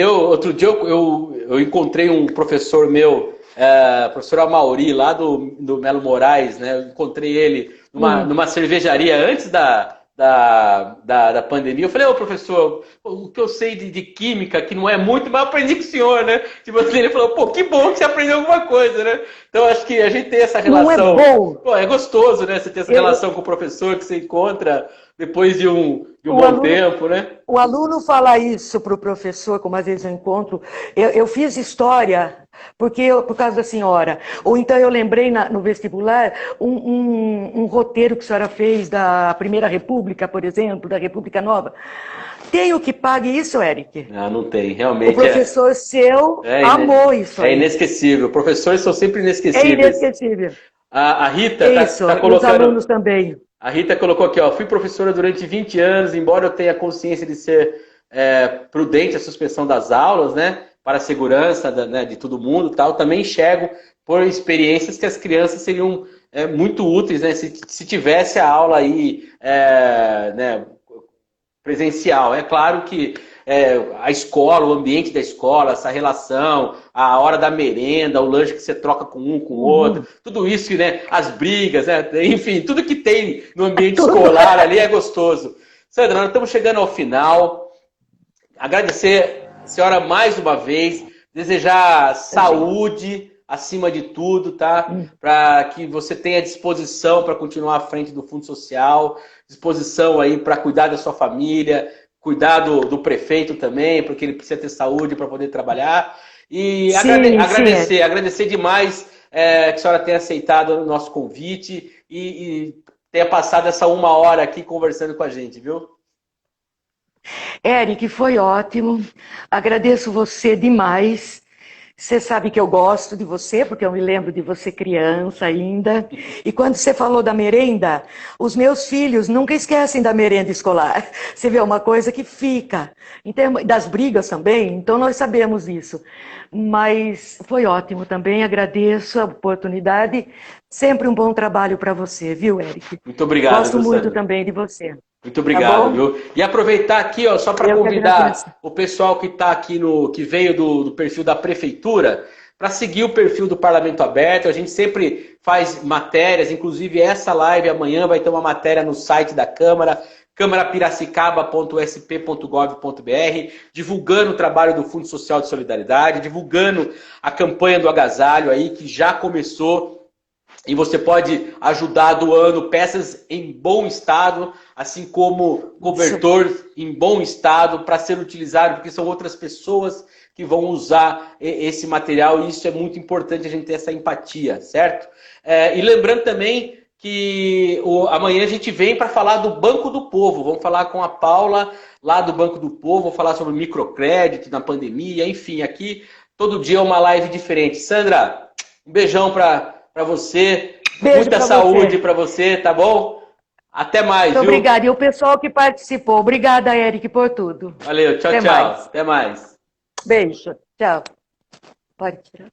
Outro dia eu encontrei um professor meu professor Amauri, lá do Melo Moraes, né? Eu encontrei ele numa cervejaria antes da pandemia. Eu falei, ô professor, o que eu sei de química, que não é muito, mas eu aprendi com o senhor, né? Tipo assim, ele falou, pô, que bom que você aprendeu alguma coisa, né? Então acho que a gente tem essa relação. Não é bom. Pô, é gostoso, né? Você ter essa relação com o professor que você encontra depois de um bom tempo, né? O aluno fala isso para o professor, como às vezes eu encontro. Eu fiz história por causa da senhora. Ou então eu lembrei no vestibular um roteiro que a senhora fez da Primeira República, por exemplo, da República Nova. Tem o que pague isso, Eric? Não tem, realmente. O professor seu amou isso aí. É inesquecível. Professores são sempre inesquecíveis. É inesquecível. A Rita tá colocando... os alunos também. A Rita colocou aqui, ó, fui professora durante 20 anos, embora eu tenha consciência de ser prudente a suspensão das aulas, né, para a segurança de todo mundo e tal, também enxergo por experiências que as crianças seriam muito úteis, né, se tivesse a aula aí né, presencial. É claro que a escola, o ambiente da escola, essa relação, a hora da merenda, o lanche que você troca com um, com o outro, tudo isso, né? As brigas, né? Enfim, tudo que tem no ambiente escolar ali é gostoso. Sandra, nós estamos chegando ao final. Agradecer a senhora mais uma vez, desejar saúde acima de tudo, tá? Para que você tenha disposição para continuar à frente do Fundo Social, disposição aí para cuidar da sua família, cuidar do prefeito também, porque ele precisa ter saúde para poder trabalhar. E agradecer demais que a senhora tenha aceitado o nosso convite e tenha passado essa 1 hora aqui conversando com a gente, viu? Eric, foi ótimo. Agradeço você demais. Você sabe que eu gosto de você, porque eu me lembro de você criança ainda. E quando você falou da merenda, os meus filhos nunca esquecem da merenda escolar. Você vê uma coisa que fica. Em termos das brigas também, então nós sabemos isso. Mas foi ótimo também, agradeço a oportunidade. Sempre um bom trabalho para você, viu, Eric? Muito obrigado. Gosto muito também de você. Muito obrigado, viu? E aproveitar aqui, ó, só para convidar o pessoal que está aqui que veio do perfil da prefeitura, para seguir o perfil do Parlamento Aberto. A gente sempre faz matérias, inclusive essa live amanhã vai ter uma matéria no site da Câmara, câmarapiracicaba.sp.gov.br, divulgando o trabalho do Fundo Social de Solidariedade, divulgando a campanha do agasalho aí, que já começou. E você pode ajudar doando peças em bom estado, assim como cobertor em bom estado, para ser utilizado, porque são outras pessoas que vão usar esse material, e isso é muito importante a gente ter essa empatia, certo? E lembrando também que amanhã a gente vem para falar do Banco do Povo. Vamos falar com a Paula, lá do Banco do Povo, vou falar sobre microcrédito na pandemia, enfim, aqui todo dia é uma live diferente. Sandra, um beijão para você, muita saúde para você, tá bom? Até mais, muito obrigada. E o pessoal que participou. Obrigada, Eric, por tudo. Valeu, tchau, tchau. Até mais. Beijo, tchau. Pode tirar.